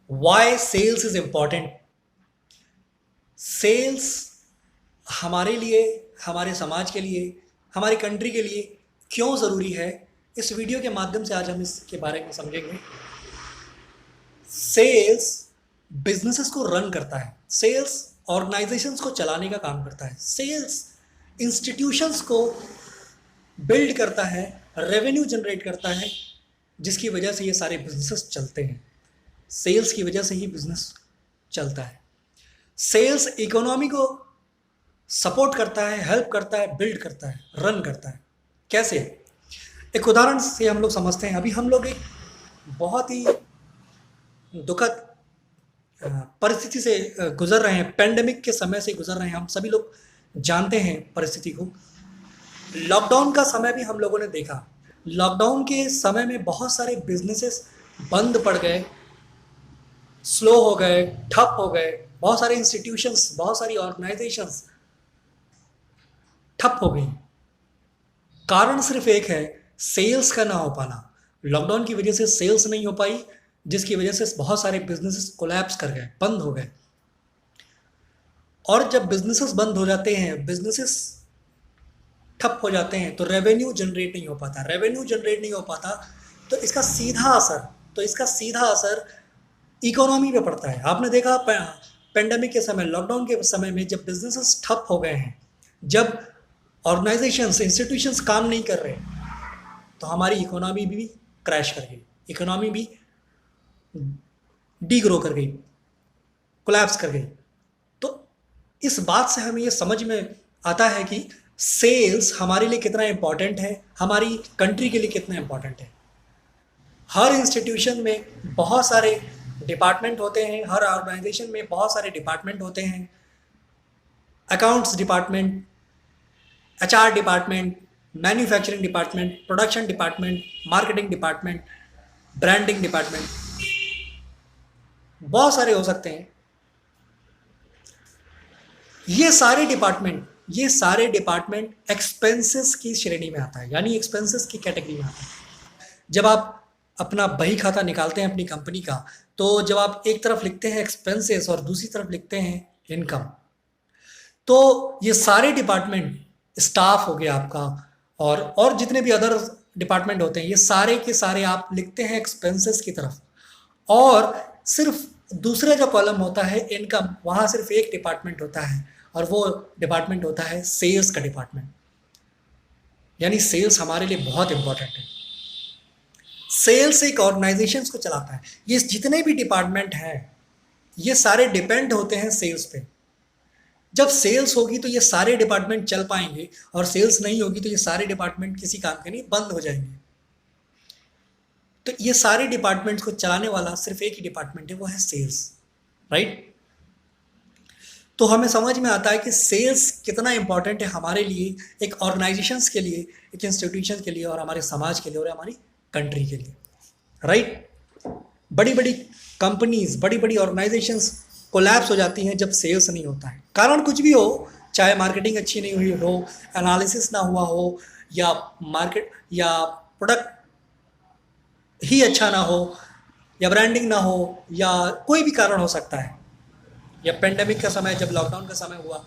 Y sales is important. Sales हमारे लिए, हमारे समाज के लिए, हमारी कंट्री के लिए क्यों ज़रूरी है, इस वीडियो के माध्यम से आज हम इसके बारे में समझेंगे। सेल्स बिजनेसेस को रन करता है, सेल्स ऑर्गेनाइजेशंस को चलाने का काम करता है, सेल्स इंस्टीट्यूशंस को बिल्ड करता है, रेवेन्यू जनरेट करता है, जिसकी वजह से ये सारे बिजनेसेस चलते हैं। सेल्स की वजह से ही बिजनेस चलता है। सेल्स इकोनॉमी को सपोर्ट करता है, हेल्प करता है, बिल्ड करता है, रन करता है। कैसे? एक उदाहरण से हम लोग समझते हैं। अभी हम लोग एक बहुत ही दुखद परिस्थिति से गुजर रहे हैं, पेंडेमिक के समय से गुजर रहे हैं। हम सभी लोग जानते हैं परिस्थिति को। लॉकडाउन का समय भी हम लोगों ने देखा। लॉकडाउन के समय में बहुत सारे बिजनेसेस बंद पड़ गए, स्लो हो गए, ठप हो गए। बहुत सारे इंस्टीट्यूशंस, बहुत सारी ऑर्गेनाइजेशंस ठप हो गई। कारण सिर्फ एक है, सेल्स का ना हो पाना। लॉकडाउन की वजह से सेल्स नहीं हो पाई, जिसकी वजह से बहुत सारे बिजनेसेस कोलैप्स कर गए, बंद हो गए। और जब बिजनेसेस बंद हो जाते हैं, बिजनेसेस ठप हो जाते हैं, तो रेवेन्यू जनरेट नहीं हो पाता। रेवेन्यू जनरेट नहीं हो पाता तो इसका सीधा असर इकोनॉमी पे पड़ता है। आपने देखा पेंडेमिक के समय, लॉकडाउन के समय में जब बिजनेसेस ठप हो गए हैं, जब ऑर्गेनाइजेशंस, इंस्टीट्यूशंस काम नहीं कर रहे, तो हमारी इकोनॉमी भी क्रैश कर गई, इकोनॉमी भी डी ग्रो कर गई, कोलैप्स कर गई। तो इस बात से हमें ये समझ में आता है कि सेल्स हमारे लिए कितना इंपॉर्टेंट है, हमारी कंट्री के लिए कितना इंपॉर्टेंट है। हर इंस्टीट्यूशन में बहुत सारे डिपार्टमेंट होते हैं, हर ऑर्गेनाइजेशन में बहुत सारे डिपार्टमेंट होते हैं। Accounts department, HR department, manufacturing department, production department, marketing department, branding department, बहुत सारे हो सकते हैं। ये सारे डिपार्टमेंट एक्सपेंसेस की श्रेणी में आता है, यानी एक्सपेंसेस की कैटेगरी में आता है। जब आप अपना बही खाता निकालते हैं अपनी कंपनी का, तो जब आप एक तरफ लिखते हैं एक्सपेंसेस और दूसरी तरफ लिखते हैं इनकम, तो ये सारे डिपार्टमेंट, स्टाफ हो गया आपका, और जितने भी अदर डिपार्टमेंट होते हैं, ये सारे के सारे आप लिखते हैं एक्सपेंसेस की तरफ। और सिर्फ दूसरा जो कॉलम होता है इनकम, वहाँ सिर्फ एक डिपार्टमेंट होता है, और वो डिपार्टमेंट होता है सेल्स का डिपार्टमेंट। यानी सेल्स हमारे लिए बहुत इंपॉर्टेंट है। सेल्स एक ऑर्गेनाइजेशन को चलाता है। ये जितने भी डिपार्टमेंट हैं, ये सारे डिपेंड होते हैं सेल्स पे। जब सेल्स होगी तो ये सारे डिपार्टमेंट चल पाएंगे, और सेल्स नहीं होगी तो ये सारे डिपार्टमेंट किसी काम के नहीं बंद हो जाएंगे। तो ये सारे डिपार्टमेंट्स को चलाने वाला सिर्फ एक ही डिपार्टमेंट है, वो है सेल्स, राइट। तो हमें समझ में आता है कि सेल्स कितना इंपॉर्टेंट है हमारे लिए, एक ऑर्गेनाइजेशंस के लिए, एक इंस्टीट्यूशन के लिए, और हमारे समाज के लिए, और हमारी कंट्री के लिए, राइट। बड़ी बड़ी कंपनीज, बड़ी बड़ी ऑर्गेनाइजेशंस कोलैप्स हो जाती हैं जब सेल्स नहीं होता है। कारण कुछ भी हो, चाहे मार्केटिंग अच्छी नहीं हुई हो, एनालिसिस ना हुआ हो, या मार्केट या प्रोडक्ट ही अच्छा ना हो, या ब्रांडिंग ना हो, या कोई भी कारण हो सकता है। या पेंडेमिक का समय, जब लॉकडाउन का समय हुआ,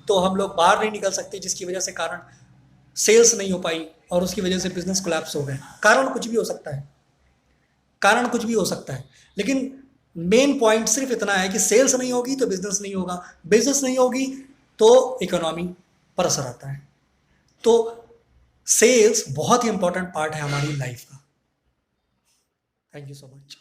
तो हम लोग बाहर नहीं निकल सकते, जिसकी वजह से कारण सेल्स नहीं हो पाई, और उसकी वजह से बिजनेस कोलैप्स हो गए। कारण कुछ भी हो सकता है, कारण कुछ भी हो सकता है, लेकिन मेन पॉइंट सिर्फ इतना है कि सेल्स नहीं होगी तो बिजनेस नहीं होगा, बिजनेस नहीं होगी तो इकोनॉमी पर असर आता है। तो सेल्स बहुत ही इंपॉर्टेंट पार्ट है हमारी लाइफ का। Thank you so much.